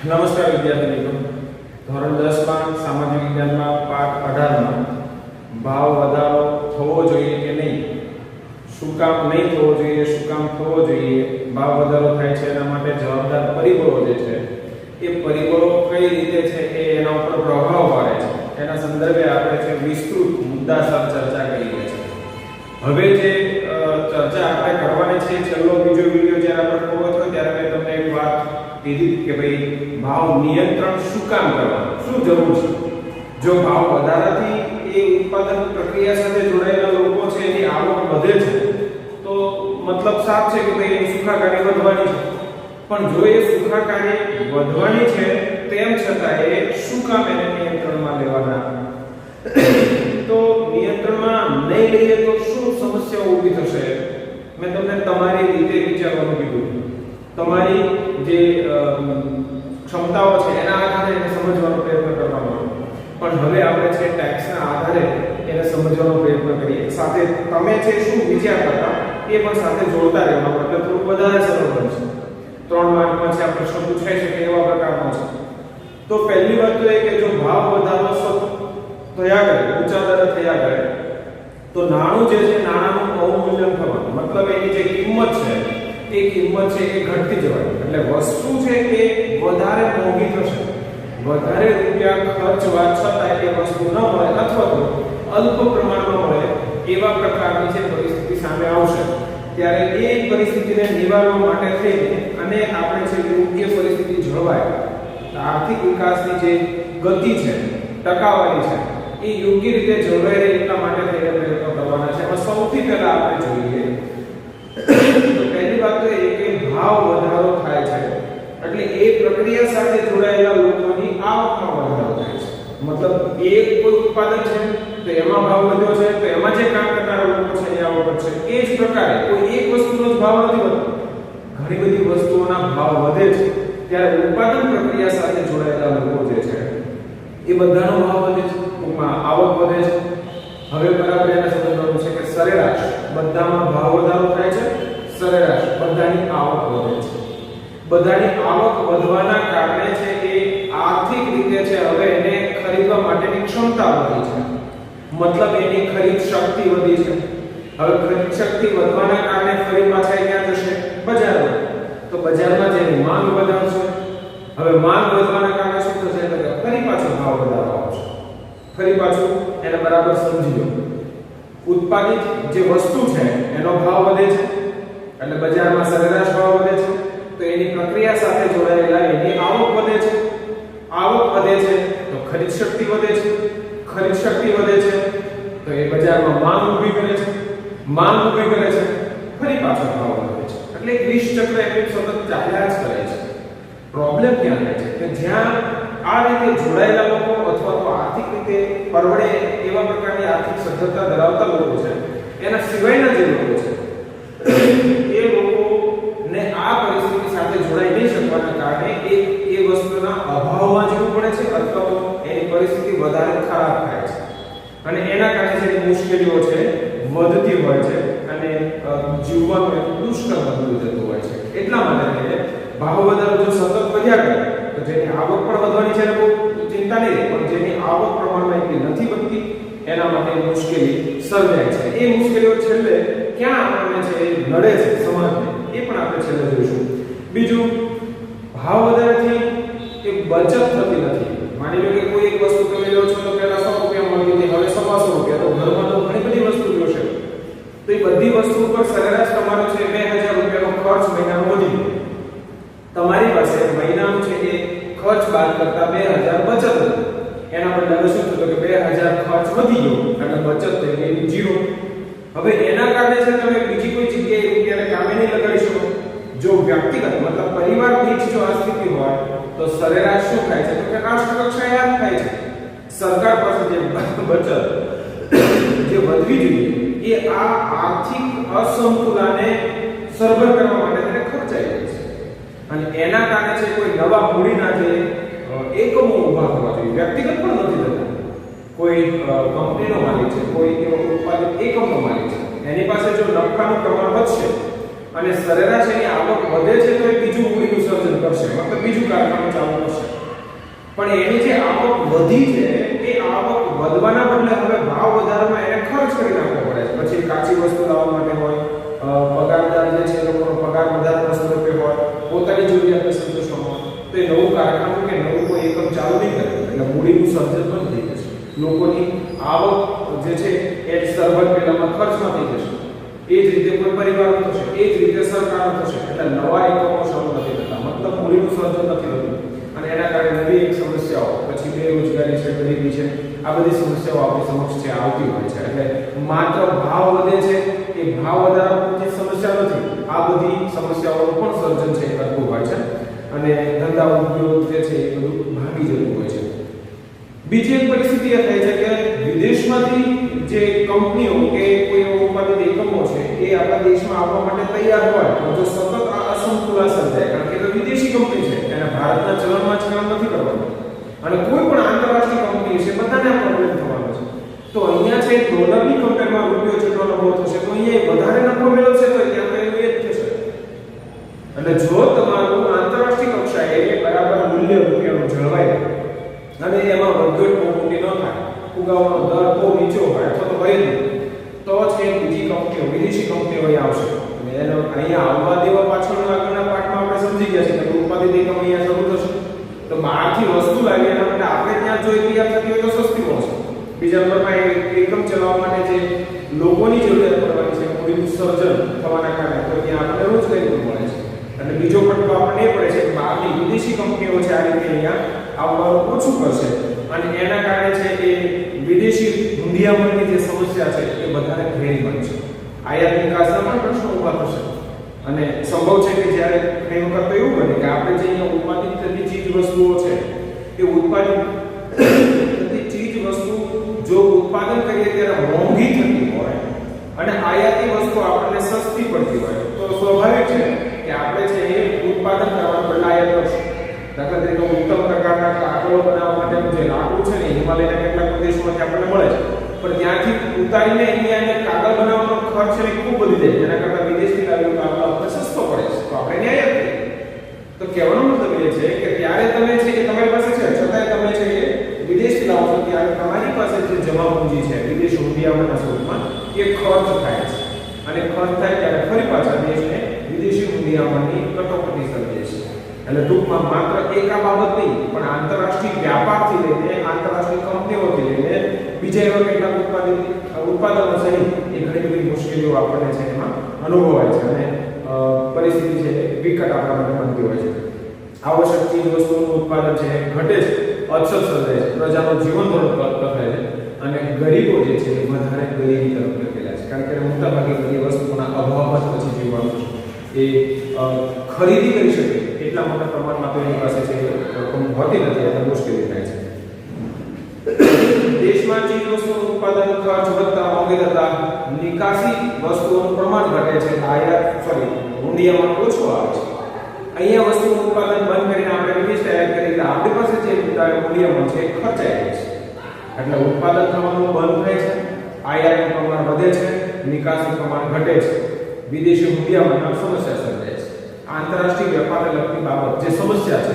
નમસ્કાર વિદ્યાર્થી મિત્રો, ધોરણ 10 માં સામાજિક વિજ્ઞાનમાં પાઠ 18 માં ભાવ વધારો થવો જોઈએ કે નહીં, શું કામ નહીં થવો જોઈએ, શું કામ થવો જોઈએ, ભાવ વધારો થાય છે એના માટે જવાબદાર પરિબળો જે છે એ પરિબળો કઈ રીતે છે એ એના ઉપર પ્રભાવ પાડે છે એના સંદર્ભે આપણે છે વિસ્તૃત મુદ્દાસર ચર્ચા કરી છે. હવે જે ચર્ચા આપણે કરવાની છે, છેલ્લો બીજો વિડિયો જ્યારે આપણે પૂરો થયો ત્યારે મેં તમને એક વાત કીધી કે ભાઈ ભાવ નિયંત્રણ શું કામ કરવાનું, શું જરૂર છે. જો ભાવ વધારાથી એ ઉત્પાદન પ્રક્રિયા સાથે જોડાયેલા લોકો છે એની આવક વધે છે તો મતલબ સાફ છે કે ભાઈ એની સુખાકારી વધવાની છે. પણ જો એ સુખાકારી વધવાની છે તેમ છતાં એ શું કામ એને નિયંત્રણમાં લેવાના, તો નિયંત્રણમાં નહીં લઈએ તો શું સમસ્યાઓ ઊભી થશે. મેં તમને તમારી રીતે વિચારવાનું કીધું, તમારી જે ક્ષમતાઓ છે એના આધારે એને સમજવાનો પ્રયત્ન કરવાનો. પણ હવે આપણે છે ટેક્સના આધારે એને સમજવાનો પ્રયત્ન કરીએ. સાથે તમે છે શું વિચાર કરતા એ પણ સાથે જોડતા રહેવાનું, એટલે થોડું વધારે સરળ બનશે. 3 માર્કમાં છે આ પ્રશ્ન પૂછાઈ શકે એવા પ્રકારનો છે. તો પહેલી વાત તો એ કે જો ભાવ વધારો થયા કરે, ઊંચા દરે થયા કરે તો નાણું જે છે નાણાંનું અવમૂલ્યન થવાનું, મતલબ એની જે કિંમત છે એ કિંમત છે એ ઘટતી જવાની. એટલે વસ્તુ છે એ વધારે મોંઘી થશે, વધારે રૂપિયા ખર્ચવા છતાં એ વસ્તુ ન મળે અથવા તો અલ્પ પ્રમાણમાં મળે એવા પ્રકારની જે પરિસ્થિતિ સામે આવશે ત્યારે એ પરિસ્થિતિને નિવારવા માટે થઈને અને આપણે છે યોગ્ય પરિસ્થિતિ જળવાય, આર્થિક વિકાસની જે ગતિ છે, ટકાવારી છે એ યોગ્ય રીતે જળવાઈ રહે એટલા માટે થઈને પ્રયત્નો કરવાના છે. એમાં સૌથી પહેલા આપણે જોઈએ તો પહેલી વાત તો એ કે ભાવ વધારો થાય છે એટલે એ પ્રક્રિયા સાથે જોડાયેલા લોકોની આવકમાં વધારો થાય છે. મતલબ એક કોઈ ઉત્પાદન છે તો એમાં ભાવ વધ્યો છે તો એમાં જે કામ કરનારા લોકો છે એ આવક વધશે. એ જ પ્રકારે કોઈ એક વસ્તુનો જ ભાવ નથી વધતો, ઘણી બધી વસ્તુઓના ભાવ વધે છે ત્યારે ઉત્પાદન પ્રક્રિયા સાથે જોડાયેલા લોકો જે છે એ બધાનો ભાવ વધે છે, ટૂંકમાં આવક વધે છે. હવે બરાબર એને સમજવાનું છે કે સરેરાશ બધામાં ભાવ વધારો થાય છે, સરેરાશ બધાની આવક વધે છે. બધાની આવક વધવાના કારણે છે એ આર્થિક રીતે છે હવે એને ખરીદવા માટેની ક્ષમતા વધી છે, મતલબ એની ખરીદ શક્તિ વધી છે. હવે ખરીદ શક્તિ વધવાના કારણે ફરી પાછા ક્યાં જશે? બજારમાં. તો બજારમાં જેની માંગ વધારશે, હવે માંગ વધવાના કારણે શું થશે? એટલે ફરી પાછો ભાવ વધારો આવશે. ફરી પાછું એને બરાબર સમજી લો, ઉત્પાદિત જે વસ્તુ છે એનો ભાવ વધે છે એટલે બજારમાં સરેરાશ ભાવ વધે છે, તો એની પ્રક્રિયા સાથે જોડાયેલા એની આવક વધે છે. આવક વધે છે તો ખરીદ શક્તિ વધે છે, ખરીદ શક્તિ વધે છે તો એ બજારમાં માંગ ઊભી કરે છે, માંગ ઊભી કરે છે ફરી પાછો ભાવ વધે છે. એટલે એક વિષ ચક્ર એમ સતત ચાલ્યા જ કરે છે. પ્રોબ્લેમ ક્યાં થાય છે કે જ્યાં આ રીતે જોડાયેલા લોકો અથવા તો આર્થિક રીતે પરવડે એવા પ્રકારની આર્થિક સદ્ધરતા ધરાવતા લોકો છે, એના સિવાયના જે લોકો છે એ લોકોને આ પરિસ્થિતિ સાથે જોડાઈ નહીં શકવાના કારણે એ વસ્તુના અભાવમાં જીવવું પડે છે અથવા તો એની પરિસ્થિતિ વધારે ખરાબ થાય છે અને એના કારણે જે મુશ્કેલીઓ છે વધતી હોય છે અને જીવવાનું એક દુષ્કર બનતું જતું હોય છે. એટલા માટે ભાવ વધારો જો સતત વધ્યા કરે તો જેની આવક પણ વધવાની છે, બહુ ચિંતા નહીં, પણ જેની આવક પ્રમાણમાં એટલી નથી વધતી એના માટે મુશ્કેલી સર્જાય છે. એ મુશ્કેલીઓ છેલ્લે ક્યાં આપણને છે નડે છે સમાજને એ પણ આપણે છેલ્લે જોઈશું. બીજું, ભાવ વધારાથી એક બચત થતી નથી. માની લો કે કોઈ એક વસ્તુ તમે લો છો તો પહેલા 100 રૂપિયા મળતી હતી, હવે 125 રૂપિયા, તો ઘરમાં તો ઘણી બધી વસ્તુ જોશે તો એ બધી વસ્તુ ઉપર સરેરાશ તમારો છે 2000 રૂપિયાનો ખર્ચ મહિનાનો વધી ગયો. તમારી પાસે મહિનાનું છે એ ખર્ચ બાદ કરતા 2000 બચત હતી. એના બદલે શું થયું કે 2000 ખર્ચ વધી ગયો એટલે બચત થઈ ગઈ 0. હવે એના કારણે છે તમે બીજી કોઈ જગ્યાએ રૂપિયાને કામે નહીં લગાડી શકો. જો વ્યક્તિગત મતલબ પરિવાર દીઠ જો આ સ્થિતિ હોય તો સરેરાશ શું થાય છે તો કે રાષ્ટ્ર કક્ષાએ યાદ થાય છે. સરકાર પાસે જે બચત જે વધવી જોઈએ એ આ આર્થિક અસંતુલનને સરભર કરવા માટે તેને ખર્ચાઈ રહી છે અને એના કારણે છે કોઈ નવા મૂડીના જે એકમો ઊભા કરવા જોઈએ. વ્યક્તિગત પણ નથી થતા, કોઈ કંપનીનો માલિક છે, કોઈ એવો ઉત્પાદક એકમનો માલિક છે, એની પાસે જો નફાનું પ્રમાણ વધશે અને સરેરાશ એની આવક વધે છે તો એ બીજું મૂડીનું સર્જન કરશે, મતલબ બીજું કારખાનું ચાલુ કરશે. પણ એની જે આવક વધી છે એ આવક વધવાના બદલે હવે ભાવ વધારવામાં એને ખર્ચ કરી નાખવો પડે છે. પછી કાચી વસ્તુ લાવવા માટે હોય, પગારદાર જે છે લોકોનો પગાર વધારવા સ્વરૂપે હોય, પોતાની જરૂરિયાતને સંતોષવા હોય, તો એ નવું કારખાનું કે નવું કોઈ એકમ ચાલુ નહીં કરે એટલે મૂડીનું સર્જન બંધ થઈ જશે. લોકોની આવક જે છે એ સરભર પેલામાં ખર્ચમાં થઈ જશે. એ જ રીતે કોઈ પરિવારનો થશે, એ જ રીતે સરકારનો થશે. એટલે નવા એકમો શરૂ નથી થતા, મતલબ મૂડીનું સર્જન નથી થતું. અને એના કારણે નવી એક સમસ્યાઓ, પછી બેરોજગારી છે, ગરીબી છે, આ બધી સમસ્યાઓ આપણી સમક્ષ છે આવતી હોય છે. એટલે માત્ર ભાવ વધે છે એ ભાવ વધારા પૂરતી સમસ્યા નથી, આ બધી સમસ્યાઓનું પણ સર્જન છે કરતું હોય છે અને ધંધા ઉદ્યોગ જે છે એ બધું ભાગી જતું હોય છે. બીજી એક પરિસ્થિતિ એ થાય છે કે વિદેશમાંથી જે કંપનીઓ કે કોઈ ઉત્પાદિત એકમો છે એ આપણા દેશમાં આવવા માટે તૈયાર હોય તો જો સતત આ અસંતુલન સર્જાય, કારણ કે એ તો વિદેશી કંપની છે, એને ભારતના ચલણમાં જ કામ નથી કરવાનું અને કોઈ પણ આંતરરાષ્ટ્રીય કંપની છે બધાને પ્રોબ્લેમ થવાનો છે. તો અહીંયા છે ડોલરની કમ્પેરમાં રૂપિયો જેટલો નફો થશે તો અહીંયા વધારે નફો મેળવશે તો ત્યાં તો એનું એ જ થશે. અને જો તમારું આંતરરાષ્ટ્રીય કક્ષાએ બરાબર મૂલ્ય રૂપિયાનું જળવાય અને એમાં વધઘટ બહુ મોટી ન થાય, ફુગાવાનો દર બહુ નીચો હોય અથવા તો હોય નહીં, તો છે બીજી કંપનીઓ, વિદેશી કંપનીઓ અહીં આવશે. અને એનો અહીંયા આવવા દેવા પાછળના આગળના પાઠમાં આપણે સમજી ગયા છે કે ઉત્પાદિત એકમ અહીંયા શરૂ થશે. તો બહારથી વસ્તુ લાવી એના માટે આપણે ત્યાં જો તૈયાર થતી હોય તો સસ્તી મળશે. બીજા નંબરમાં એકમ ચલાવવા માટે જે લોકોની જરૂરિયાત પડવાની છે, મૂડીનું સર્જન થવાના કારણે તો ત્યાં આપણે રોજગારી મળે છે. અને બીજો પડતો આપણને એ પડે છે કે બહારની વિદેશી કંપનીઓ છે આ રીતે અહીંયા આવવાનું ઓછું કરશે અને એના કારણે છે એ વિદેશી હુંડિયામણની જે સમસ્યા છે એ વધારે ઘેરી બનશે. આયાત નિકાસના પણ પ્રશ્નો ઊભા થશે અને સંભવ છે કે જ્યારે ઘણી વખત તો એવું બને કે આપણે જે અહીંયા ઉત્પાદિત થતી ચીજ વસ્તુઓ છે એ ઉત્પાદિત થતી ચીજ વસ્તુ જો ઉત્પાદન કરીએ ત્યારે મોંઘી થતી હોય અને આયાતી વસ્તુ આપણને સસ્તી પડતી હોય તો સ્વાભાવિક છે કે આપણે છે એ ઉત્પાદન કરવા બદલે આયાત કરશું. દાખલા તરીકે ઉત્તમ પ્રકારના કાગળો બનાવવા માટેનું જે લાકડું છે ને હિમાલયના કેટલાક પ્રદેશોમાંથી આપણને મળે છે, પણ ત્યાંથી ઉતારીને અહીંયા કાગળ બનાવવાનો ખર્ચ છે ખૂબ વધી જાય, જેના કરતાં વિદેશથી લાવેલો કાગળ આપણને સસ્તો પડે છે તો આપણે એને આયાત કરીએ. તો કહેવાનો મતલબ એ છે કે ત્યારે તમે છે કે તમારી પાસે છે છતાંય તમે છે એ વિદેશથી લાવો છો ત્યારે તમારી પાસે જે જમા પૂંજી છે વિદેશી હુંડિયામણના સ્વરૂપમાં એ ખર્ચ થાય છે અને ખર્ચ થાય ત્યારે ફરી પાછા દેશને વિદેશી હુંડિયામણની કટોકટી સર્જે છે. એટલે ટૂંકમાં માત્ર એક આ બાબત નહીં પણ આંતરરાષ્ટ્રીય વ્યાપારથી લઈને આંતરરાષ્ટ્રીય કંપનીઓથી લઈને બીજા એવા કેટલાક ઉત્પાદનો છે એ ઘણી બધી મુશ્કેલીઓ આપણને છે એમાં અનુભવાય છે અને પરિસ્થિતિ છે વિકટ આપણા માટે બનતી હોય છે. આવશ્યક ચીજ વસ્તુઓનું ઉત્પાદન છે ઘટે છે, અછત સર્જાય છે, પ્રજાનું જીવન ધોરણ કથળાય છે અને ગરીબો જે છે એ વધારે ગરીબી તરફ ધકેલાય છે, કારણ કે મોટાભાગે બધી વસ્તુઓના અભાવમાં જ પછી જીવવાનું એ ખરીદી કરી શકે એટલા મોટા પ્રમાણમાં તો એની પાસે છે રકમ હોતી નથી એટલે મુશ્કેલી થાય છે. દેશમાં ચીજ વસ્તુઓનું ઉત્પાદન ખર્ચ વધતા મોંઘી થતા નિકાસી વસ્તુઓનું પ્રમાણ ઘટે છે, હુંડિયામણ ઓછો આવે છે. અહીંયા વસ્તુનું ઉત્પાદન બંધ કરીને આપણે વિદેશ આયાત કરી તો આપણી પાસે જે હુંડિયામણ છે એ ખર્ચાય છે એટલે ઉત્પાદન થવાનું બંધ થાય છે, આયાતનું પ્રમાણ વધે છે, નિકાસનું પ્રમાણ ઘટે છે, વિદેશી હુંડિયામણમાં સમસ્યા સર્જાય છે. આંતરરાષ્ટ્રીય વેપારને લગતી બાબત જે સમસ્યા છે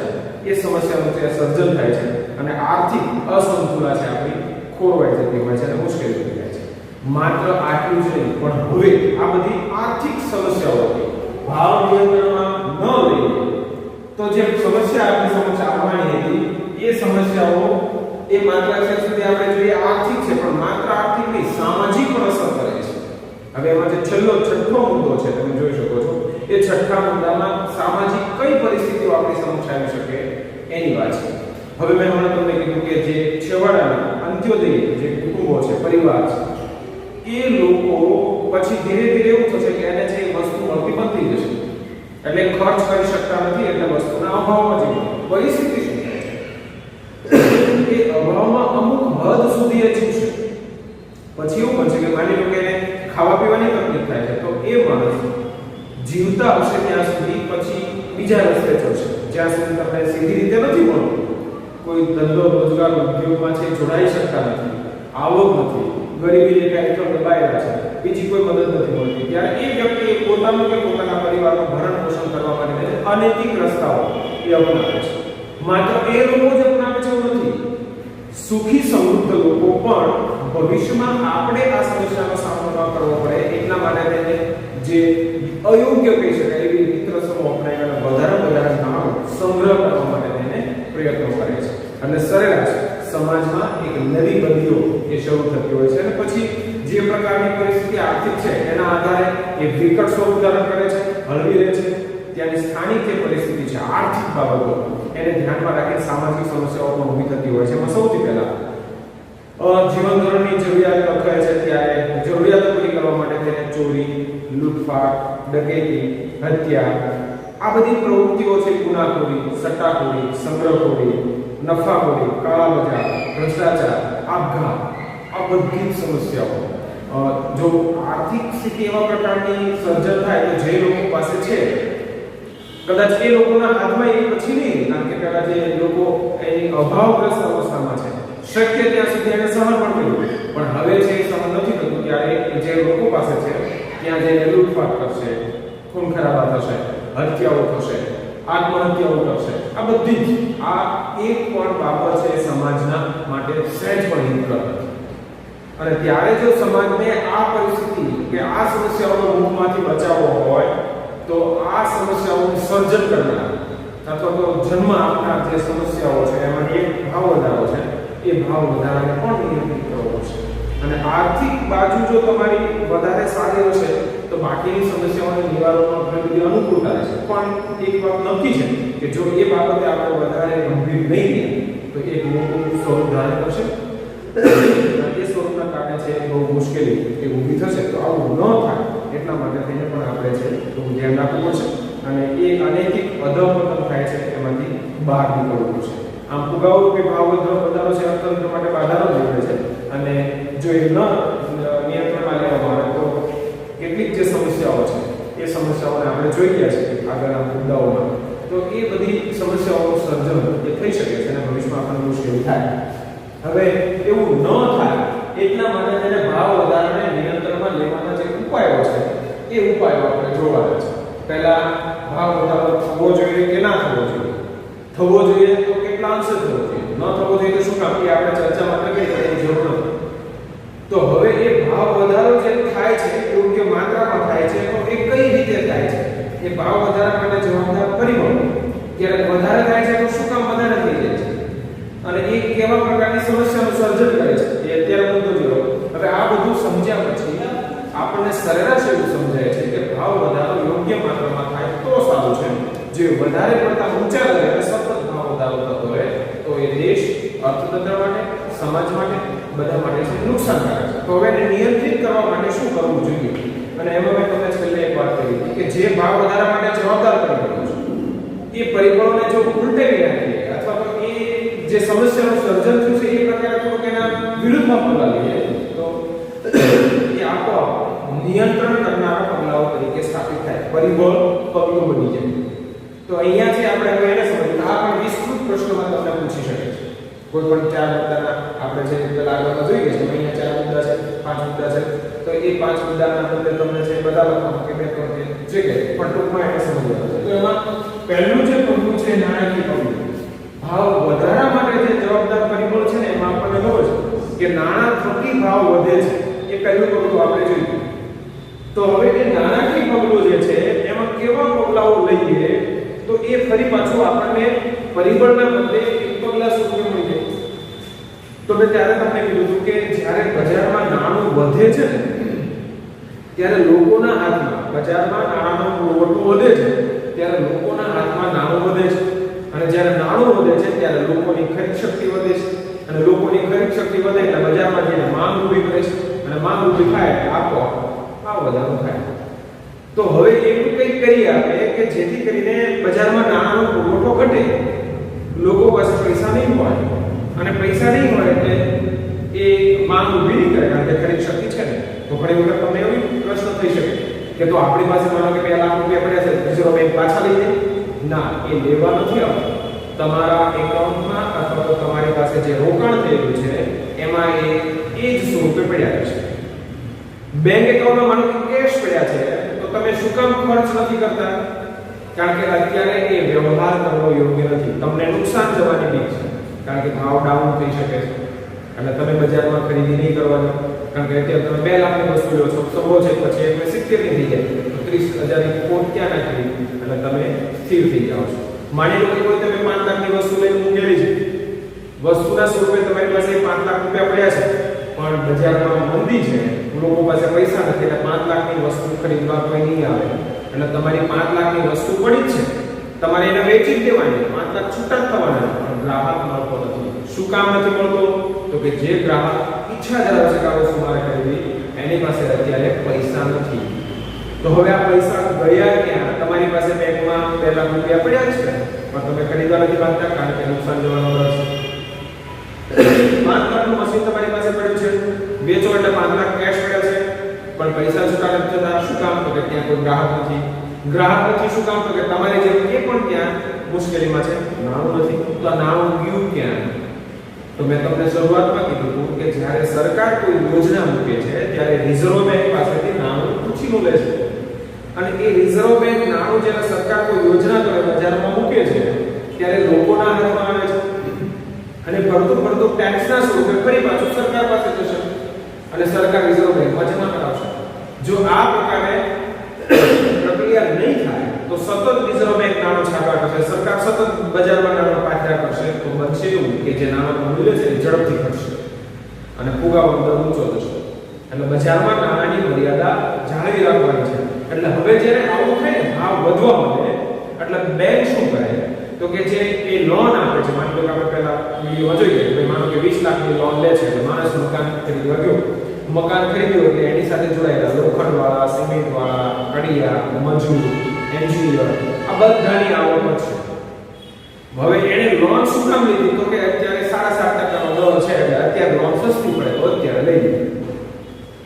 એ સમસ્યાનું જે સર્જન થાય છે અને આર્થિક અસંતુલન છે આપણી ખોરવાઈ જતી હોય છે અને મુશ્કેલી થઈ જાય છે. માત્ર આટલું જ નહીં પણ હવે આ બધી આર્થિક સમસ્યાઓ ભાવ નિયંત્રણમાં ન લઈએ તો જે સમસ્યા આપણી સમક્ષ આવવાની હતી એ સમસ્યાઓ એ માત્ર અત્યાર સુધી આપણે જોઈએ આર્થિક છે પણ માત્ર આર્થિક નહીં સામાજિક પણ અસર કરે છે. હવે એમાં જે છઠ્ઠો મુદ્દો છે તમે જોઈ શકો છો એ છઠ્ઠા મુદ્દામાં સામાજિક કઈ પરિસ્થિતિઓ આપણી સમક્ષ આવી શકે એની વાત છે. હવે મેં હમણાં તમને કીધું કે જે છેવાડાના અંત્યોદય જે કુટુંબો છે, પરિવાર છે, એ લોકો પછી ધીરે ધીરે એવું થશે કે એને જે વસ્તુ મળતી બંધ થઈ જશે એટલે ખર્ચ કરી શકતા નથી એટલે વસ્તુના અભાવમાં જઈ પરિસ્થિતિ શું થાય છે એ અભાવમાં અમુક હદ સુધી એ જીવશે. પછી એવું બનશે કે માની લો કે એને ખાવા પીવાની તકલીફ થાય છે તો એ માણસ જીવતા હશે ત્યાં સુધી પછી બીજા રસ્તે ચડશે જ્યાં સુધી તમને સીધી રીતે નથી મળતું, કોઈ ધંધો રોજગાર ઉદ્યોગમાં છે જોડાઈ શકતા નથી, આવક નથી, ગરીબી રેખા હેઠળ દબાયેલા છે, બીજી કોઈ મદદ નથી મળતી, ત્યારે એ વ્યક્તિ પોતાનું કે પોતાના પરિવારનું ભરણ પોષણ કરવા માટે અનૈતિક રસ્તાઓ એ અપનાવે છે. માત્ર એ લોકો જ અપનાવે છે એવું નથી, સુખી સમૃદ્ધ લોકો પણ ભવિષ્યમાં આપણે આ સમસ્યાનો સામનો ન કરવો પડે એટલા માટે તેને જે અયોગ્ય કહી શકાય એવી મિત્ર સમૂહ અપનાવીને વધારે નાણું સંગ્રહ કરવા માટે તેને પ્રયત્નો કરે છે. અને સરેરાશ સમાજમાં એક નવી બંધીઓ એ શરૂ થતી હોય છે અને પછી જે પ્રકારની પરિસ્થિતિ આર્થિક છે એના આધારે એ વિકટ સ્વરૂપ ધારણ કરે છે, હળવી રહે છે. ત્યાંની સ્થાનિક જે પરિસ્થિતિ છે, આર્થિક બાબતો એને ધ્યાનમાં રાખીને સામાજિક સમસ્યાઓ પણ ઊભી થતી હોય છે. એમાં સૌથી પહેલા જીવન ધોરણની જરૂરિયાત લખાય છે, ત્યારે જરૂરિયાતો પૂરી કરવા માટે તેને ચોરી, લૂંટફાટ, ડકૈતી, હત્યા આ બધી પ્રવૃત્તિઓ છે, ગુનાખોરી, સટ્ટાખોરી, સંગ્રહખોરી, નફાખોરી, કાળા બજાર, ભ્રષ્ટાચાર, આપઘાત આ બધી સમસ્યાઓ જો આર્થિક સ્થિતિ એવા પ્રકારની સર્જન થાય તો જે લોકો પાસે છે કદાચ એ લોકોના હાથમાં એ પછી નહીં, કારણ કે કદાચ એ લોકો એની અભાવગ્રસ્ત અવસ્થામાં છે, શક્ય ત્યાં સુધી એને સહન પણ કર્યું, પણ હવે છે એ સહન નથી થતું, ત્યારે જે લોકો પાસે છે ત્યાં જઈને લૂંટફાટ કરશે, ખૂન ખરાબા થશે, હત્યાઓ થશે, આત્મહત્યાઓ કરશે. આ બધી જ આ એક પણ બાબત છે સમાજના માટે સહેજ પણ હિતકર નથી. અને ત્યારે જો સમાજને આ પરિસ્થિતિ કે આ સમસ્યાઓનો મુખમાંથી બચાવવો હોય તો આ સમસ્યાઓનું સર્જન કરનાર અથવા તો જન્મ આપનાર જે સમસ્યાઓ છે એમાં એક ભાવ વધારો છે, એ ભાવ વધારાને પણ નિયંત્રિત કરવો પડશે. અને આર્થિક બાજુ જો તમારી વધારે સારી હશે તો બાકીની સમસ્યાઓને નિવારવામાં ઘણી બધી અનુકૂળતા રહેશે. પણ એક વાત નક્કી છે કે જો એ બાબતે આપણે વધારે ગંભીર નહીં લઈએ તો એક મોટું સ્વરૂપ ધારણ કરશે. એ સ્વરૂપના કારણે છે બહુ મુશ્કેલી એ ઊભી થશે. તો આવું ન થાય એટલા માટે થઈને પણ આપણે છે થોડું ધ્યાન રાખવું પડશે અને એ અનૈતિક અધપતન થાય છે એમાંથી બહાર નીકળવું પડશે. આમ ફુગાવો કે ભાવ વધારો છે અર્થતંત્ર માટે બાધાનો જ રહે છે અને જો એ ન નિયંત્રણમાં લેવામાં આવે તો કેટલીક જે સમસ્યાઓ છે એ સમસ્યાઓને આપણે જોઈ ગયા છે આગળના મુદ્દાઓમાં, તો એ બધી સમસ્યાઓનું સર્જન એ થઈ શકે છે અને ભવિષ્યમાં આપણને મુશ્કેલી થાય. હવે એવું ન થાય એટલા માટે તેને ભાવ વધારાને નિયંત્રણમાં લેવાના જે ઉપાયો છે એ ઉપાયો આપણે જોવાના છે. પહેલા ભાવ વધારો થવો જોઈએ કે ના થવો જોઈએ, થવો જોઈએ તો કેટલા અંશે થવો જોઈએ, ન થવો જોઈએ તો શું કામ, એ આપણે ચર્ચામાં કરી એની જરૂર નથી. તો હવે એ ભાવ વધારો જે થાય છે યોગ્ય માત્રામાં થાય છે તો એ કઈ રીતે થાય છે, એ ભાવ વધારા માટે જવાબદાર પરિબળો જ્યારે વધારે થાય છે તો શું કામ વધારે થઈ જાય છે અને એ કેવા પ્રકારની સમસ્યાનું સર્જન કરે છે એ અત્યારે મુદ્દો જોયો. હવે આ બધું સમજ્યા પછી આપણને સરેરાશ એવું સમજાય છે કે ભાવ વધારો યોગ્ય માત્રામાં થાય તો સારું છે. જે વધારે પડતા ઊંચા દરે અને સતત ભાવ વધારો થતો રહે તો એ દેશ, અર્થતંત્ર માટે, સમાજ માટે બધા માટે છે નુકસાનકારક છે. તો હવે એને નિયંત્રિત કરવા માટે શું કરવું જોઈએ, અને એમાં મેં તમને છેલ્લે એક વાત કરી કે જે ભાવ વધારા માટે જવાબદાર પરિબળો છે એ પરિબળોને જો ઉલટાવી નાખીએ અથવા તો એ જે સમસ્યાનું સર્જન થયું છે એ પ્રકારે થોડુંક એના વિરુદ્ધમાં પગલાં લઈએ તો એ આપોઆપ નિયંત્રણ કરનારા પગલાઓ તરીકે સ્થાપિત થાય, પરિબળ પગલું બની જાય. તો અહીંયાથી આપણે હવે એને સમજીએ આ પણ વિસ્તૃત પ્રશ્નોમાં તમને પૂછી શકે છે. કોઈ પણ ચાર મુદ્દાના આપણે જે પેલા આગળમાં જોઈએ છે અહીંયા ચાર મુદ્દા છે, પાંચ મુદ્દા છે, તો એ પાંચ મુદ્દાના બદલે તમને છે બધા લખવાનું કે બે ત્રણ જે કે પણ ટૂંકમાં એને સમજવાનું છે. તો એમાં પહેલું જે પગલું છે નાણાકીય પગલું. ભાવ વધારા માટે જે જવાબદાર પરિબળ છે ને એમાં આપણને ખબર છે કે નાણાં થકી ભાવ વધે છે, એ પહેલું પગલું આપણે જોઈએ. તો હવે એ નાણાકીય પગલું જે છે એમાં કેવા પગલાઓ લઈએ તો એ ફરી પાછું આપણને પરિબળના બદલે એક પગલા સૂચવે મળી જાય. તો મેં ત્યારે તમને કીધું હતું કે જ્યારે બજારમાં નાણું વધે છે ને ત્યારે લોકોના હાથમાં બજારમાં નાણાંનો પુરવઠો વધે છે ત્યારે લોકોના હાથમાં નાણું વધે છે અને જ્યારે નાણું વધે છે ત્યારે લોકોની ખરીદ શક્તિ વધે છે અને લોકોની ખરીદ શક્તિ વધે એટલે બજારમાં જઈને માંગ ઊભી કરે છે અને માંગ ઊભી થાય એટલે આપોઆપ ભાવ વધારો થાય. તો હવે એવું કંઈક કરી આપે કે જેથી કરીને બજારમાં નાણાંનો પુરવઠો ઘટે, લોકો પાસે પૈસા નહીં હોય અને પૈસા નહીં હોય એટલે એ માંગ ઊભી નહીં કરે કારણ કે ખરીદ શક્તિ છે ને. તો ઘણી વખત તમને એવો પ્રશ્ન થઈ શકે કે તો આપણી પાસે માનો કે 2 લાખ રૂપિયા પડ્યા છે, રિઝર્વ બેંક પાછા લઈ લે. ના, એ લેવા નથી આવતું. તમારા એકાઉન્ટમાં અથવા તો તમારી પાસે જે રોકાણ થયેલું છે એમાં એ એ જ સ્વરૂપે પડ્યા રહેશે. બેંક એકાઉન્ટમાં માનો કે કેશ પડ્યા છે તો તમે શું કામ ખર્ચ નથી કરતા? કારણ કે અત્યારે એ વ્યવહાર કરવો યોગ્ય નથી. તમને નુકસાન જવાની બીક છે, કારણ કે ભાવ ડાઉન થઈ શકે છે. એટલે તમે બજારમાં ખરીદી નહીં કરવાની, કારણ કે અત્યારે તમે 2 લાખની વસ્તુ લો છો, સબો છે પછી એટલે 70 ની થઈ જાય તો 30,000 ની કોટ ક્યાં નાખી એટલે તમે સ્થિર થઈ જાઓ છો. માની લો કે કોઈ તમે 5 લાખની વસ્તુ લઈને મૂકેલી છે, વસ્તુના સ્વરૂપે તમારી પાસે 5 લાખ રૂપિયા પડ્યા છે, પણ બજારમાં મંદી છે, લોકો પાસે પૈસા નથી એટલે 5 લાખની વસ્તુ ખરીદવા કોઈ નહીં આવે. એટલે તમારી 5 લાખની વસ્તુ પડી જ છે, તમારે એને વેચી જ દેવાની, 5 લાખ છૂટા જ થવાના, પણ ગ્રાહક મળતો નથી. શું કામ નથી મળતો? તો કે જે ગ્રાહક ઈચ્છા ધરાવે છે કે આ વસ્તુ મારે ખરીદવી, એની પાસે અત્યારે પૈસા નથી. તો હવે આ પૈસા ગયા ક્યાં? તમારી પાસે બેંકમાં 2 લાખ રૂપિયા પડ્યા છે, પણ તમે ખરીદવા નથી માંગતા કારણ કે નુકસાન જવાનો ડર છે. 5 લાખનું મશીન તમારી પાસે પડ્યું છે, વેચો એટલે 5 લાખ કેશ પડ્યા છે, પણ પૈસા છૂટા નથી થતા. શું કામ? તો કે ત્યાં કોઈ ગ્રાહક નથી. ગ્રાહક નથી શું કામ? તો કે તમારે જે એ પણ ત્યાં મુશ્કેલીમાં છે, નાણું નથી. તો આ નાણું ગયું ક્યાં? તો મેં તમને શરૂઆતમાં કીધું હતું કે જ્યારે સરકાર કોઈ યોજના મૂકે છે ત્યારે રિઝર્વ બેંક પાસેથી નાણું ઉછીનું લે છે, અને એ રિઝર્વ બેંક નાણું જ્યારે સરકાર કોઈ યોજના કરે બજારમાં મૂકે છે ત્યારે લોકોના હાથમાં આવે છે, અને ભરતું ટેક્સના સ્વરૂપે ફરી પાછું સરકાર પાસે જશે અને સરકાર રિઝર્વ બેંકમાં જમા કરાવશે. જો આ પ્રકારે પ્રક્રિયા નહીં થાય તો સતત રિઝર્વ બેંક નાણું છાપા કરશે, સરકાર સતત બજારમાં નાણું પાછા કરશે, તો બનશે એવું કે જે નાણાંનું મૂલ્ય છે એ ઝડપથી ઘટશે અને ફુગાવો દર ઊંચો થશે. એટલે બજારમાં નાણાંની મર્યાદા જાળવી રાખવાની છે. એટલે હવે જ્યારે આવું થાય ને, ભાવ વધવા માંડે, એટલે બેંક શું કરે? તો કે જે એ લોન આપે છે, માની લો કે આપણે પહેલા વિડિયોમાં જોઈએ કે માનો કે 20 લાખની લોન લે છે, એટલે માણસ મકાન ખરીદવા ગયો, મકાન ખરીદ્યું એટલે એની સાથે જોડાયેલા લોખંડવાળા, સિમેન્ટવાળા, કડિયા, મજૂર, એન્જિનિયર, આ બધાની આવક છે. હવે એને લોન શું કામ લીધી? તો કે અત્યારે 7.5% નો દર છે, એટલે અત્યારે લોન સસ્તી પડે તો અત્યારે લઈ લે.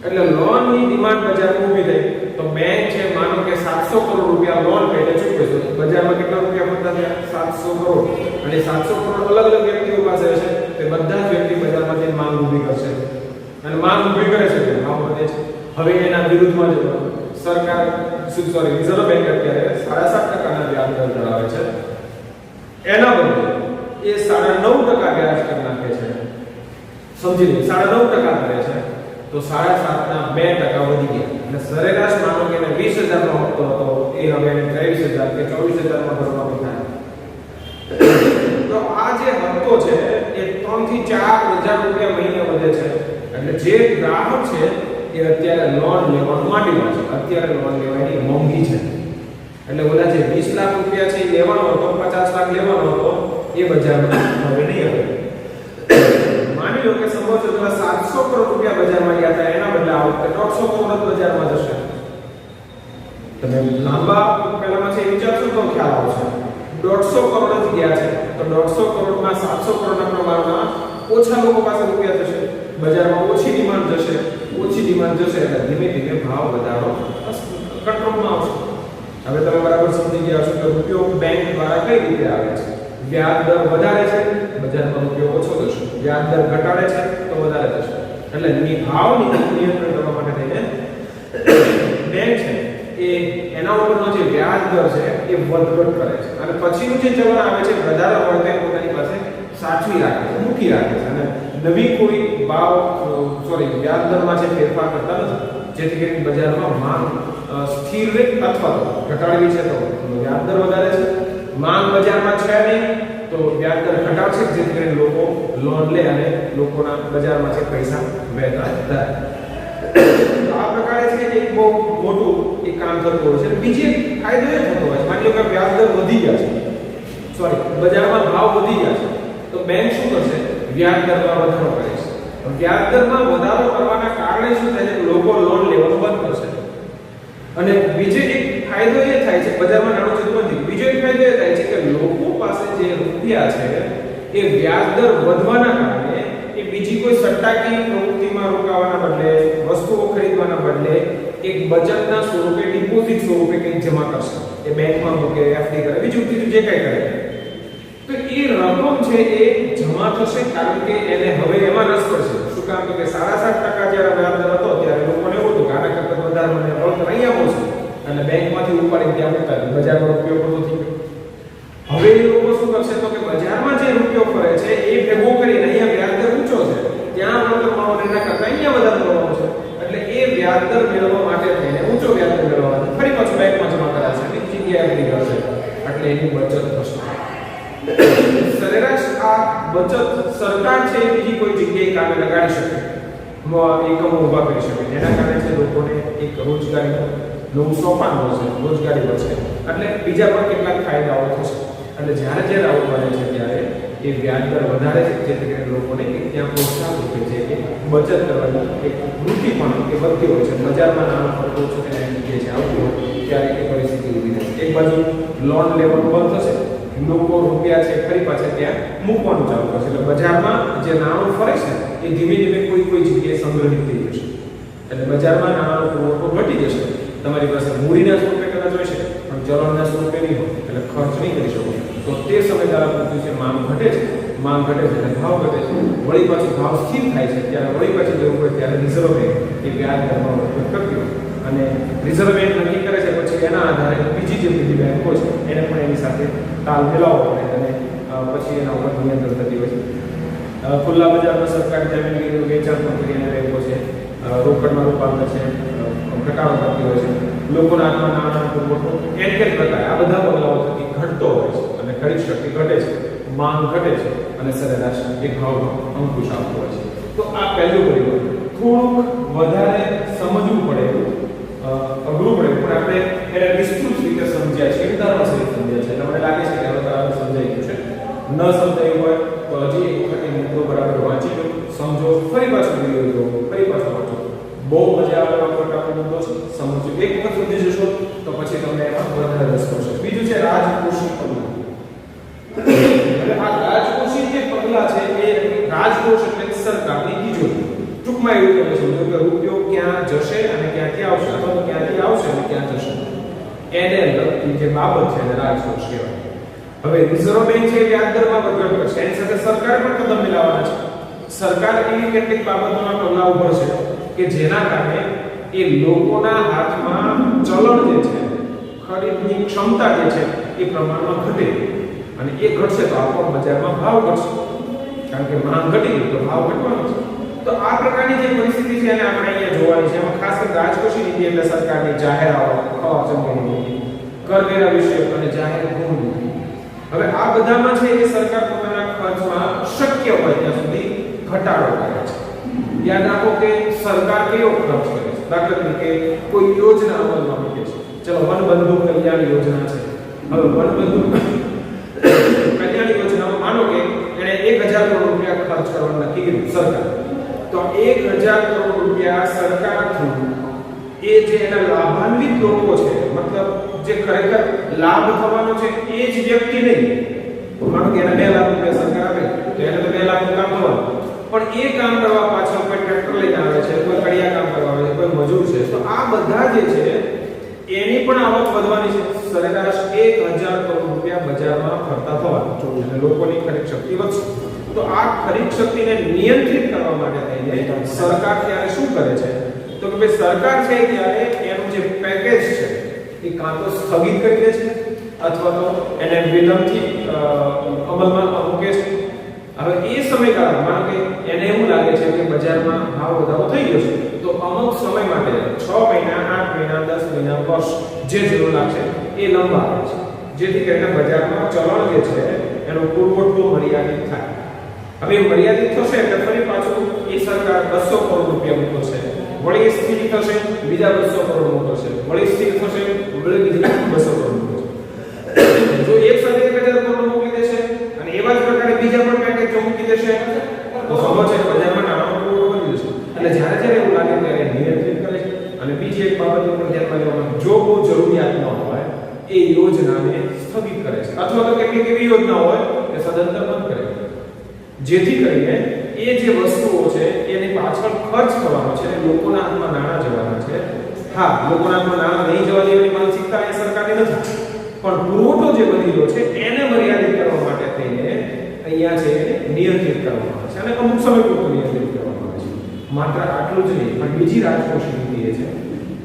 એટલે લોનની ડિમાન્ડ બજારમાં ઊભી થઈ. તો બેંક છે માનો કે 700 કરોડ રૂપિયા લોન પેટે ચૂકવે છે, બજારમાં કેટલા રૂપિયા મળતા થયા? 700 કરોડ. અને 700 કરોડ અલગ અલગ વ્યક્તિઓ પાસે હશે, તે બધા જ વ્યક્તિ બજારમાંથી માંગ ઊભી કરશે, અને માંગ ઊભી કરે છે એટલે ભાવ વધે છે. હવે એના વિરુદ્ધમાં જો સરકાર રિઝર્વ બેંક અત્યારે 7.5% વ્યાજ દર ધરાવે છે, એના બદલે એ 9.5% વ્યાજ કરી નાખે છે. સમજી લો 9.5% કરે છે તો 7.5% ના 2% વધી ગયા, અને સરેરાશ માનો કે 20,000 નો હપ્તો હતો એ હવે 23,000 કે 24,000 માં ભરવાનો થાય. તો આ જે હપ્તો છે એ 3 થી 4,000 રૂપિયા મહિને વધે છે. એટલે જે ગ્રાહક છે એ અત્યારે લોન લેવાનું માંડી છે, અત્યારે લોન લેવાની મોંઘી છે. એટલે ઓલા જે 20 લાખ રૂપિયા છે એ લેવાનો હતો, 50 લાખ લેવાનો હતો, એ બજારમાં હવે નહીં આવે. માની લો કે સંભવ છે તો 700 કરોડ રૂપિયા બજારમાં ગયા હતા, એના બદલે આ વખતે 150 કરોડ બજારમાં જશે. તમે લાંબા પહેલામાં છે વિચારશો તો ખ્યાલ આવશે. 150 કરોડ જ ગયા છે, તો 150 કરોડમાં 700 કરોડના પ્રમાણમાં ઓછા લોકો પાસે રૂપિયા થશે, બજારમાં ઓછી ડિમાન્ડ જશે, એટલે ધીમે ધીમે ભાવ વધારો કંટ્રોલમાં આવશે. હવે તમે બરાબર સમજી ગયા છો કે રૂપિયો બેંક દ્વારા કઈ રીતે આવે છે? વ્યાજ દર વધારે છે, બજારમાં રૂપિયો ઓછો થશે, વ્યાજ દર ઘટાડે છે તો વધારે થશે. એટલે ભાવ નિયંત્રણ કરવા માટે થઈને બેંક છે એ એના ઉપરનો જે વ્યાજ દર છે એ વધઘટ કરે છે, અને પછીનું જે ચલણ આવે છે વધારે હોય તો પોતાની પાસે સાચવી રાખે છે, મૂકી રાખે છે, અને નવી કોઈ વ્યાજ દરમાં છે ફેરફાર કરતા નથી, જેથી કરીને બજારમાં માંગ સ્થિર રહે અથવા તો ઘટાડવી છે તો વ્યાજ દર વધારે છે, માંગ બજારમાં છે નહીં તો વ્યાજ દર ઘટાડશે, જેથી કરીને લોકો લોન લે અને લોકોના બજારમાં છે પૈસા વહેતા થાય. આ પ્રકારે છે એક બહુ મોટું એક કામ થતું હોય છે. બીજી એક ફાયદો એ થતો હોય છે, માની લો કે વ્યાજ દર વધી ગયા છે, બજારમાં ભાવ વધી ગયા છે, તો બેંક શું કરશે? વ્યાજ દરમાં વધારો કરે છે. વ્યાજ દરમાં વધારો કરવાના કારણે શું થાય છે? લોકો લોન લેવાનું બંધ કરશે. અને બીજો એક ફાયદો એ થાય છે, બજારમાં નાણું જતું નથી. બીજો એક ફાયદો એ થાય છે કે લોકો પાસે જે રૂપિયા છે એ વ્યાજ દર વધવાના કારણે એ બીજી કોઈ સટ્ટાકીય પ્રવૃત્તિમાં રોકાવાના બદલે, વસ્તુઓ ખરીદવાના બદલે એક બચતના સ્વરૂપે, ડિપોઝિટ સ્વરૂપે કંઈક જમા કરશે. એ બેંકમાં મૂકે, એફડી કરે, બીજું જે કંઈ કરે, તો એ રકમ છે એ જમા થશે, કારણ કે એને હવે એમાં રસ પડશે. શું કામ તો કે 7.5% જ્યારે વ્યાજદર હતો ત્યારે લોકોને એવું હતું કે આના કરતાં વધારે મને વળતર અહીંયા મળશે અને બેંકમાંથી ઉપાડીને ત્યાં મૂકતા હતા, બજારમાં રૂપિયો ખોટો થઈ ગયો. હવે એ લોકો શું કરશે તો કે બજારમાં જે રૂપિયો ફરે છે એ ભેગો કરીને અહીંયા વ્યાજદર ઊંચો છે ત્યાં વળતર મળવાનું એના કરતાં અહીંયા વધારે મળવાનું છે એટલે એ વ્યાજદર મેળવવા માટે થઈને ઊંચો વ્યાજદર મેળવવા માટે ફરી પાછું બેંકમાં જમા કરાશે અને જગ્યાએ એગ્રી કરશે એટલે એની બચત થશે. સરેરાશ આ બચત સરકાર છે બીજી કોઈ જગ્યાએ કામે લગાડી શકે, એકમો ઊભા કરી શકે, એના કારણે છે લોકોને એક રોજગારી નવું સોપાન મળશે, રોજગારી મળશે એટલે બીજા પણ કેટલાક ફાયદાઓ થશે. એટલે જ્યારે જ્યારે આવું બને છે ત્યારે એ વ્યાજદર વધારે છે જેથી કરીને લોકોને ત્યાં પ્રોત્સાહન રૂપે છે કે બચત કરવાની એક વૃત્તિ પણ એ વધતી હોય છે. બજારમાં નાનો ફરક ઓછો કે એની જગ્યાએ છે આવતી હોય ત્યારે એ પરિસ્થિતિ ઊભી થાય. એક બાજુ લોન લેવાનું બંધ થશે, લોકો રૂપિયા છે ફરી પાછા ત્યાં મૂકવાનું ચાલુ કરશે એટલે બજારમાં જે નાણું ફરે છે એ ધીમે ધીમે કોઈ જગ્યાએ સંગ્રહિત થઈ જશે એટલે બજારમાં નાણાંનો પુરવઠો ઘટી જશે. તમારી પાસે મૂડીના સ્વરૂપે કદાચ હોય છે પણ ચલણના સ્વરૂપે નહીં હોય એટલે ખર્ચ નહીં કરી શકો તો તે સમયગાળા પૂરતી છે માંગ ઘટે છે, માંગ ઘટે છે એટલે ભાવ ઘટે છે, વળી પાછું ભાવ સ્થિર થાય છે ત્યારે વળી પાછી જરૂર પડે ત્યારે રિઝર્વ બેંક એ વ્યાજ દરનો ઉપયોગ કરતી હોય અને રિઝર્વ બેંક નક્કી કરે છે પછી એના આધારે બીજી જે બધી બેંકો છે એને પણ એની સાથે તાલ મિલાવવો પડે અને પછી એના ઉપર નિયંત્રણ થતી હોય છે. ખુલ્લા બજારમાં સરકારી જમીનનું વેચાણ પણ કરીને બેંકો છે રોકડમાં રૂપાંતર છે ઘટાડો કરતી હોય છે, લોકોના હાથમાં નાણાંનો પુરવઠો એનકેલ પ્રકાર આ બધા પગલાઓ થકી ઘટતો હોય છે અને ખરીદ શક્તિ ઘટે છે, માંગ ઘટે છે અને સરેરાશ એક ભાવનો અંકુશ આવતો હોય છે. તો આ પહેલું પરિબળ થોડુંક વધારે સમજવું પડે અઘરું પડે પણ આપણે એને વિસ્તૃત રીતે સમજ્યા છે, ઉદાહરણ સહિત સમજ્યા છે એટલે મને લાગે છે કે હવે બરાબર સમજાઈ ગયું છે. ન સમજાયું હોય તો હજી એક વખત એ મુદ્દો બરાબર વાંચી લો, સમજો, ફરી પાછો વિડીયો જુઓ, ફરી પાછો વાંચો. બહુ મજા આવે આ પ્રકારનો મુદ્દો છે, સમજો. એક વખત સમજી જશો તો પછી તમને એમાં વધારે રસ પડશે. બીજું છે રાજકોષી પગલાં. એટલે આ રાજકોષી જે પગલાં છે એ રાજકોષ એટલે સરકારની તિજોરી. ટૂંકમાં એવું તમે સમજો કે રૂપિયો ક્યાં જશે અને ક્યાંથી આવશે અથવા તો ક્યાંથી આવશે અને ક્યાં જશે એને લગતી જે બાબત છે એને રાજકોષ કહેવાય. હવે રિઝર્વ બેંક છે વ્યાજ દરમાં વધઘટ કરશે, એની સાથે સરકારે પણ કદમ મિલાવવાના છે. સરકાર એવી કેટલીક બાબતોના પગલાં ઉભરશે કે જેના કારણે એ લોકોના હાથમાં ચલણ જે છે ખરીદની ક્ષમતા જે છે એ પ્રમાણમાં ઘટે અને એ ઘટશે તો આપણા બજારમાં ભાવ ઘટશે કારણ કે માંગ ઘટી ગઈ તો ભાવ ઘટવાનો છે. તો આ પ્રકારની જે પરિસ્થિતિ છે એને આપણે અહીંયા જોવાની છે. એમાં ખાસ કરીને રાજકોષી નીતિ એટલે સરકારની જાહેર આવક, ખવાચંગની નીતિ, કરવેરા વિશે અને જાહેર ગૃહ નીતિ. હવે આ બધામાં છે એ સરકાર પોતાના ખર્ચમાં શક્ય હોય ત્યાં સુધી ઘટાડો કરે છે. યાદ રાખો કે સરકાર કેવો ખર્ચ કરે છે. દાખલા તરીકે કોઈ યોજના અમલમાં મૂકે છે. ચલો વનબંધુ કલ્યાણ યોજના છે. હવે વનબંધુ કલ્યાણ યોજનામાં માનો કે એને 1000 કરોડ રૂપિયા ખર્ચ કરવાનું નક્કી કર્યું સરકાર. તો 1000 કરોડ રૂપિયા સરકાર થ્રુ એ જે એના લાભાન્વિત લોકો છે મતલબ જે ખરેખર લાભ થવાનો છે એ જ વ્યક્તિ નહીં. માનો કે એને 2 લાખ રૂપિયા સરકાર આપે તો એને તો 2 લાખનું કામ થવાનું પણ એ કામ કરવા પાછળ કોઈ ટ્રેક્ટર લઈને આવે છે, કોઈ કડિયા કામ કરવા આવે છે, કોઈ મજૂર છે તો આ બધા જે છે એની પણ આવક વધવાની છે. સરેરાશ 1000 કરોડ રૂપિયા બજારમાં ફરતા થવાના અને લોકોની ખરીદ શક્તિ વધશે. તો આ ખરીદ શક્તિને નિયંત્રિત કરવા માટે થઈને સરકાર ત્યારે શું કરે છે તો કે ભાઈ સરકાર છે ત્યારે એનું જે પેકેજ છે એ કાં તો સ્થગિત કરી દે છે અથવા તો એને વિલંબથી અમલમાં મૂકે છે. હવે એ સમયગાળામાં કે એને એવું લાગે છે કે બજારમાં ભાવ વધારો થઈ ગયો છે તો અમુક સમય માટે 6 મહિના, 8 મહિના, 10 મહિના, વર્ષ જે જરૂર લાગશે એ લંબાવે છે જેથી કરીને બજારમાં ચલણ જે છે એનો પુરવઠો મર્યાદિત થાય. હવે મર્યાદિત થશે એટલે ફરી પાછું એ સરકાર 200 કરોડ રૂપિયા મૂકશે, વળી સ્થિર થશે બીજા 200 કરોડ મૂકશે, વળી સ્થિર થશે વળી બીજા 200 કરોડ મૂકશે. જો એક સાથે 1000 કરોડ મૂકી દેશે અને એવા જ પ્રકારે બીજા પણ પેકેજ મૂકી દેશે તો સમજો છે બજારમાં નાણાંનો પુરવઠો વધી જશે. એટલે જ્યારે જ્યારે એવું લાગે ત્યારે નિયંત્રિત કરે છે. અને બીજી એક બાબત ઉપર ધ્યાનમાં લેવાનું જો બહુ જરૂરિયાત ન હોય એ યોજનાને સ્થગિત કરે છે અથવા તો કેટલીક એવી યોજના હોય કે સદંતર બંધ કરે છે જેથી કરીને એ જે વસ્તુઓ છે એની પાછળ ખર્ચ થવાનો છે, લોકોના હાથમાં નાણાં જવાના છે. હા, લોકોના હાથમાં નાણાં નહીં જવા દેવાની માનસિકતા એ સરકારની નથી પણ પુરવઠો જે વધી રહ્યો છે એને મર્યાદિત કરવા માટે થઈને અહીંયા છે નિયંત્રિત કરવામાં આવે છે અને અમુક સમય પૂરતું નિયંત્રિત કરવામાં આવે છે. માત્ર આટલું જ નહીં, પણ બીજી રાજકોષી નીતિ એ છે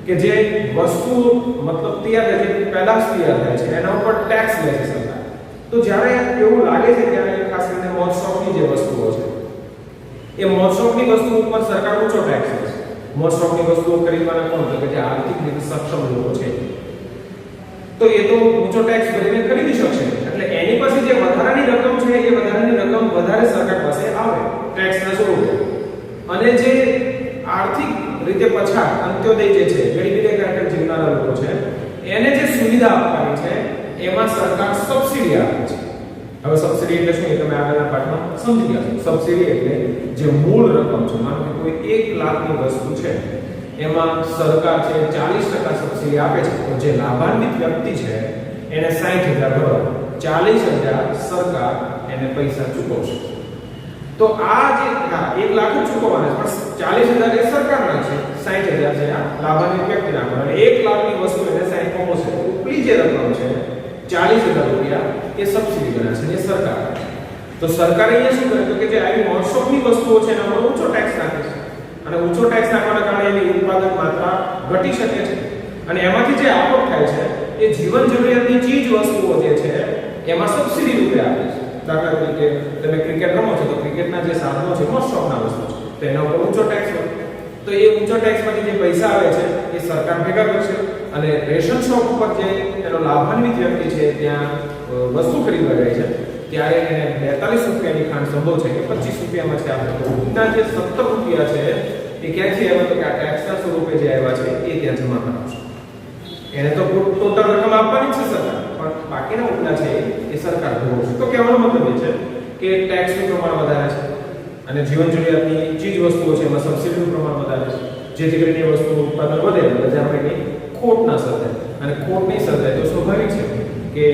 કે જે વસ્તુ મતલબ તૈયાર થાય છે, પેદાશ તૈયાર થાય છે, એના ઉપર ટેક્સ લે છે સરકાર. તો જ્યારે એવું લાગે છે ત્યારે ખાસ કરીને મોજશોખની જે વસ્તુઓ છે એ મોજશોખની વસ્તુ ઉપર સરકાર ઊંચો ટેક્સ લે છે. મોજશોખની વસ્તુઓ ખરીદવાના કોણ? તો કે જે આર્થિક રીતે સક્ષમ લોકો છે તો એ તો ઊંચો ટેક્સ ભરીને ખરીદી શકશે. એટલે એની પાસે જે વધારાની રકમ છે એ વધારાની રકમ વધારે સરકાર પાસે આવે ટેક્સના સ્વરૂપે. અને જે આર્થિક રીતે પછાત અંત્યોદય જે છે, ગરીબી રેખા જીવનારા લોકો છે, એને જે સુવિધા આપવાની છે એમાં સરકાર સબસિડી આપે છે. હવે સબસિડી એટલે શું એ તમે આગળના પાઠમાં સમજી ગયા છો. સબસિડી એટલે જે મૂળ રકમ છે, માનો કે કોઈ 1 લાખની વસ્તુ છે એમાં સરકાર છે 40% સબસિડી આપે છે, તો જે લાભાન્વિત વ્યક્તિ છે એને 60,000 ભરવા, 40,000 સરકાર એને પૈસા ચૂકવશે. તો આ જે 1 લાખ ચૂકવવાના પણ 40,000 એ સરકારના છે, 60,000 છે આ લાભાન્વિત વ્યક્તિના. અને 1 લાખની વસ્તુ એને 60 કમાશે, ઉપલી જે રકમ છે 40,000 રૂપિયા એ સબસિડી ગણાય છે, એ સરકાર. તો સરકારે અહીંયા શું કરે તો કે જે આવી મોજશોખની વસ્તુઓ છે એના પર ઊંચો ટેક્સ નાખે છે. અને ઊંચો ટેક્સ નાખવાના કારણે એની ઉત્પાદન માત્રા ઘટી શકે છે. અને એમાંથી જે આવક થાય છે એ જીવન જરૂરિયાતની ચીજ વસ્તુઓ જે છે એમાં સબસિડી રૂપે આપે છે. દાખલા તરીકે તમે ક્રિકેટ રમો છો તો ક્રિકેટના જે સાધનો છે મોજશોખના વસ્તુ છે, તો એના ઉપર ઊંચો ટેક્સ હોય. તો એ ઊંચો ટેક્સમાંથી જે પૈસા આવે છે એ સરકાર ભેગા કરશે. અને રેશન શોપ ઉપર જે એનો લાભાન્વિત વ્યક્તિ છે ત્યાં વસ્તુ ખરીદવા જાય છે ત્યારે એને 42 રૂપિયાની ખાંડ સંભવ છે કે 25 રૂપિયામાં છે આપણે તો ના જે 17 રૂપિયા છે એ ક્યાંથી આવ્યા તો કે આ ટેક્સના સ્વરૂપે જે આવ્યા છે એ ત્યાં જમા કરાવશે. એને તો ટોટલ રકમ આપવાની છે સરકાર, પણ બાકીના ઉપલા છે એ સરકાર ભોગવશે. તો કહેવાનો મતલબ એ છે કે ટેક્સનું પ્રમાણ વધારે છે અને જીવન જરૂરિયાતની ચીજ વસ્તુઓ છે એમાં સબસિડીનું પ્રમાણ વધારે છે, જેથી કરીને એ વસ્તુનું ઉત્પાદન વધે, બજારમાં એની ખોટ ના સર્જાય. અને ખોટ નહીં સર્જાય તો સ્વાભાવિક છે કે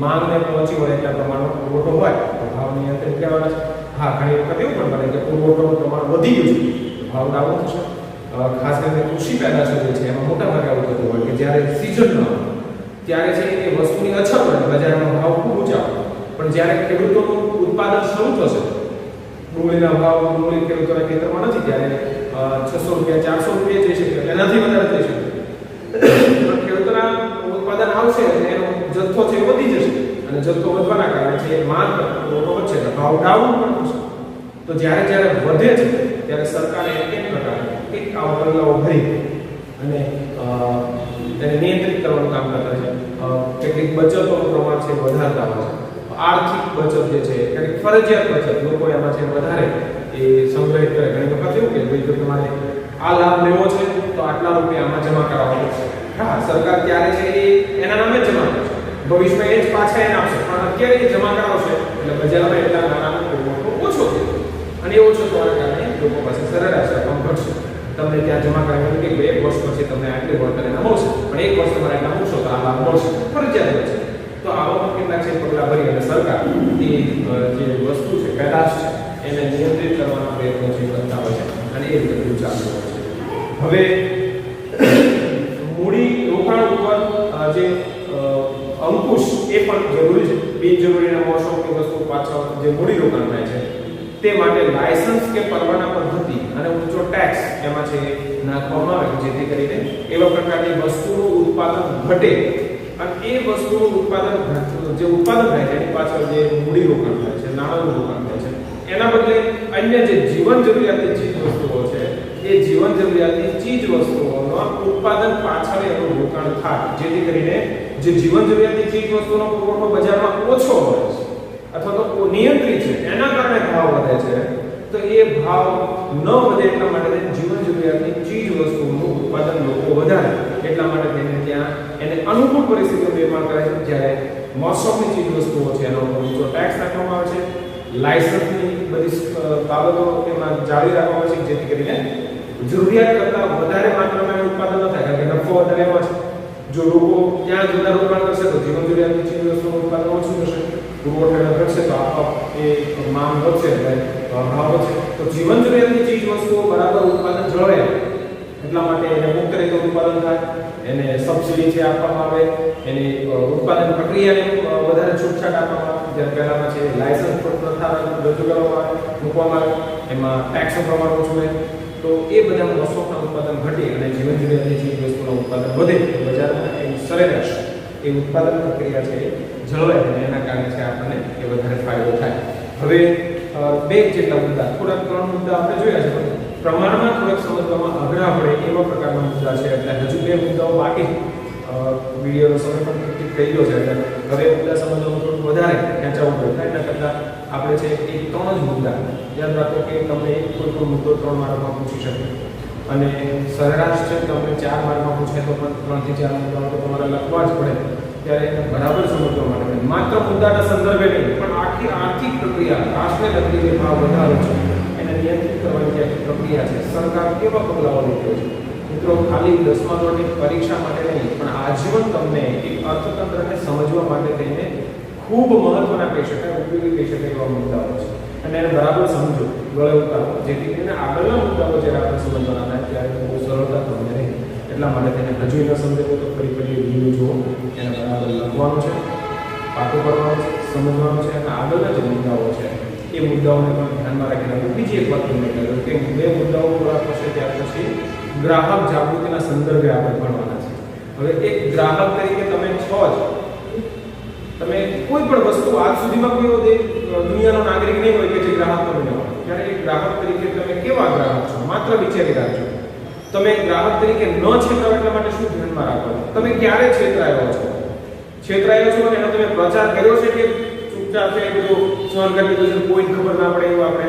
માંગને પહોંચી વળે એટલા પ્રમાણમાં પુરવઠો હોય તો ભાવ નિયંત્રિત કરવાના છે. હા, ઘણી વખત એવું પણ બને કે પુરવઠોનું પ્રમાણ વધી ગયું છે, ભાવ ડાઉન થશે. ખાસ કરીને કૃષિ પેદાશો જે છે એમાં મોટા ભાગે આવું થતું હોય કે જ્યારે સિઝન ન હોય ત્યારે છે એ વસ્તુની અછત હોય, બજારમાં ભાવ ખૂબ ઊંચા હોય. પણ જ્યારે ખેડૂતોનું ઉત્પાદન શરૂ થશે, ડુંગળીના ભાવ ડુંગળી ખેડૂતોના ખેતરમાં નથી ત્યારે 600 રૂપિયા 400 રૂપિયા જઈ શકે, એનાથી વધારે થઈ શકે. પણ ખેડૂતોના ઉત્પાદન આવશે અને એનો જથ્થો છે વધી જશે અને જથ્થો વધવાના કારણે છે માંગ વધશે એટલે ભાવ ડાઉન પણ થશે. તો જ્યારે વધે છે ત્યારે સરકારે એક પ્રકારે એક આવા પગલાઓ ભરી અને તેને નિયંત્રિત કરવાનું કામ કરતા છે. કેટલીક બચતોનું પ્રમાણ છે વધારતા હોય છે. આર્થિક બચત જે છે કેટલીક ફરજિયાત બચત લોકો એમાં છે વધારે એ સંગ્રહિત કરે. ઘણી વખત એવું કે ભાઈ જો તમારે આ લાભ લેવો છે તો આટલા રૂપિયા આમાં જમા કરાવવા પડશે. હા, સરકાર ત્યારે છે એ એના નામે જ જમા કરશે, ભવિષ્યમાં એ જ પાછા એને આપશે, પણ અત્યારે એ જમા કરાવશે એટલે બજારમાં એટલા નાણાંનો પુરવઠો ઓછો થશે અને એ ઓછો થવાના કારણે લોકો પાસે સરેરાશ રકમ ઘટશે. તમને ત્યાં જમા કરાવવાનું કે 1 વર્ષ પછી તમને આટલી વળતર એના મળશે, પણ 1 વર્ષ તમારે એટલા મૂકશો તો આ લાભ મળશે, ફરજિયાત છે. તો આવા કેટલાક છે પગલાં ભરી અને સરકાર એ જે વસ્તુ છે પેદાશ છે એને નિયંત્રિત કરવાના પ્રયત્નો છે કરતા હોય છે અને એ રીતે બધું ચાલુ હોય છે. હવે મૂડી રોકાણ ઉપર જે અંકુશ એ પણ જરૂરી છે. બિનજરૂરી અને મોસમની વસ્તુ પાછળ જે મૂડી રોકાણ થાય છે તે માટે લાયસન્સ કે પરવાના પદ્ધતિ અને ઊંચો ટેક્સ એમાં છે નાખવામાં આવે જેથી કરીને એવા પ્રકારની વસ્તુનું ઉત્પાદન ઘટે અને એ વસ્તુનું ઉત્પાદન જે ઉત્પાદન થાય છે એની પાછળ જે મૂડી રોકાણ થાય છે, નાણાંનું રોકાણ થાય છે, એના બદલે અન્ય જે જીવન જરૂરિયાતની ચીજ વસ્તુઓ છે એ જીવન જરૂરિયાતની ચીજ વસ્તુઓના ઉત્પાદન પાછળ એનું રોકાણ થાય જેથી કરીને જે જીવન જરૂરિયાતની ચીજ વસ્તુનો પુરવઠો બજારમાં ઓછો હોય છે અથવા તો નિયંત્રિત છે એના કારણે ભાવ વધે છે. તો એ ભાવ ન વધે એટલા માટે જીવન જરૂરિયાતની ચીજ વસ્તુઓનું ઉત્પાદન લોકો વધારે એટલા માટે તેને ત્યાં એને અનુકૂળ પરિસ્થિતિનું નિર્માણ કરે છે. જ્યારે મોસમની ચીજ વસ્તુઓ છે એનો ઊંચો ટેક્સ નાખવામાં આવે છે, લાયસન્સની બધી બાબતો એમાં જાળવી રાખવામાં આવે છે જેથી કરીને જરૂરિયાત કરતાં વધારે માત્રામાં ઉત્પાદન ન થાય, કારણ કે નફો વધારે એમાં છે. જો લોકો ત્યાં જ વધારે ઉત્પાદન કરશે તો જીવન જરૂરિયાતની ચીજ વસ્તુઓનું ઉત્પાદન ઓછું થશે, પુરવઠો ઘટશે તો આપોઆપ એ માંગ વધશે એટલે ભાવ વધશે. તો જીવન જરૂરિયાતની ચીજ વસ્તુઓ બરાબર ઉત્પાદન જળવે એટલા માટે એને મુક્ત રીતે ઉત્પાદન થાય, એને સબસિડી છે આપવામાં આવે, એની ઉત્પાદન પ્રક્રિયાને વધારે છૂટછાટ આપવામાં આવે. જ્યારે પહેલામાં છે લાયસન્સ પ્રથા રજૂ કરવામાં આવે મૂકવામાં આવે, એમાં ટેક્સનું પ્રમાણ ઓછું હોય. તો એ બધા વસ્તુઓના ઉત્પાદન ઘટે અને જીવન જરૂરિયાતની ચીજ વસ્તુનું ઉત્પાદન વધે બજારમાં એ સરેરાશ એ ઉત્પાદન પ્રક્રિયા છે એ જળવાય અને એના કારણે છે આપણને એ વધારે ફાયદો થાય. હવે બે જેટલા મુદ્દા થોડાક 3 મુદ્દા આપણે જોયા છે પણ પ્રમાણમાં થોડાક સમજવામાં અઘરા પડે એવા પ્રકારના મુદ્દા છે એટલે હજુ 2 મુદ્દાઓ બાકી વિડીયોનો સમય પણ કેટલીક થઈ ગયો છે એટલે હવે મુદ્દા સમજવામાં થોડું વધારે ખેંચાવું પડે એના કરતાં આપણે છે એ 3 જ મુદ્દા યાદ રાખો કે તમે કોઈ પણ મુદ્દો 3 માર્કમાં પૂછી શકો અને સરેરાશ છે તમને 4 માર્કમાં પૂછે તો પણ 3 થી 4 મુદ્દાઓ તો તમારે લખવા જ પડે ત્યારે એને બરાબર સમજવા માટે માત્ર મુદ્દાના સંદર્ભે નહીં પણ આખી આર્થિક પ્રક્રિયા રાષ્ટ્રને લગતી જે ભાવ વધારો છે એને નિયંત્રિત કરવાની જે પ્રક્રિયા છે સરકાર કેવા પગલાઓ લીધો છે મિત્રો ખાલી 10મા ધોરણની પરીક્ષા માટે નહીં પણ આજીવન તમને એક અર્થતંત્રને સમજવા માટે થઈને ખૂબ મહત્વના કહી શકાય ઉપયોગી કહી શકાય એવા મુદ્દાઓ છે અને એને બરાબર સમજો ગળે ઉતારો જેથી કરીને આગળના મુદ્દાઓ જ્યારે આપણે સમજવાના થાય ત્યારે બહુ સરળતા તમને રહે એટલા માટે તેને હજુ ન સમજાવો તો ફરી વિડીયો જુઓ એને બરાબર લખવાનું છે પાકું કરવાનું છે સમજવાનું છે અને આગળના જે મુદ્દાઓ છે એ મુદ્દાઓને પણ ધ્યાનમાં રાખીને બીજી એક વાત તમને કહ્યું કે 2 મુદ્દાઓ પૂરા થશે ત્યાર પછી ગ્રાહક જાગૃતિના સંદર્ભે આપણે ભણવાના છે. હવે એક ગ્રાહક તરીકે તમે છો જ તમે કોઈ પણ વસ્તુ આજ સુધીમાં કોઈ દુનિયાનો નાગરિક નહીં હોય કે જે ગ્રાહક બન્યો હોય ત્યારે એક ગ્રાહક તરીકે તમે કેવા ગ્રાહક છો માત્ર વિચારી રાખજો. તમે ગ્રાહક તરીકે ન છેતરાવ એટલા માટે શું ધ્યાનમાં રાખો તમે ક્યારે છેતરાયો છો અને એનો તમે પ્રચાર કર્યો છે કે ચૂપચાપ છે એ બધું સહન કરી દીધું છે કોઈને ખબર ના પડે એવું આપણે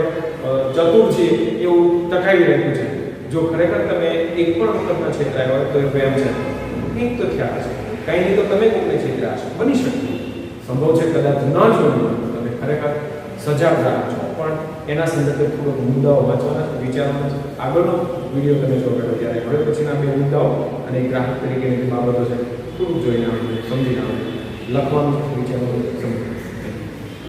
ચતુર છીએ એવું ટકાવી રાખ્યું છે. જો ખરેખર તમે એક પણ વખતના છેતરાયો હોય તો એ વેમ છે કંઈક તો થયા છે કંઈ નહીં તો તમે કોઈને છેતરા છો બની શકે સંભવ છે કદાચ ન જોયું તમે ખરેખર સજાગ રાખો છો પણ એના સંદર્ભે થોડોક મુદ્દાઓ વાંચવાના વિચારવાના છે. આગળનો વિડીયો તમે જો કર્યો ત્યારે હવે પછીના 2 મુદ્દાઓ અને ગ્રાહક તરીકેની બાબતો છે થોડુંક જોઈને આપણે સમજીને આપણે લખવાનું વિચારવાનું સમજો.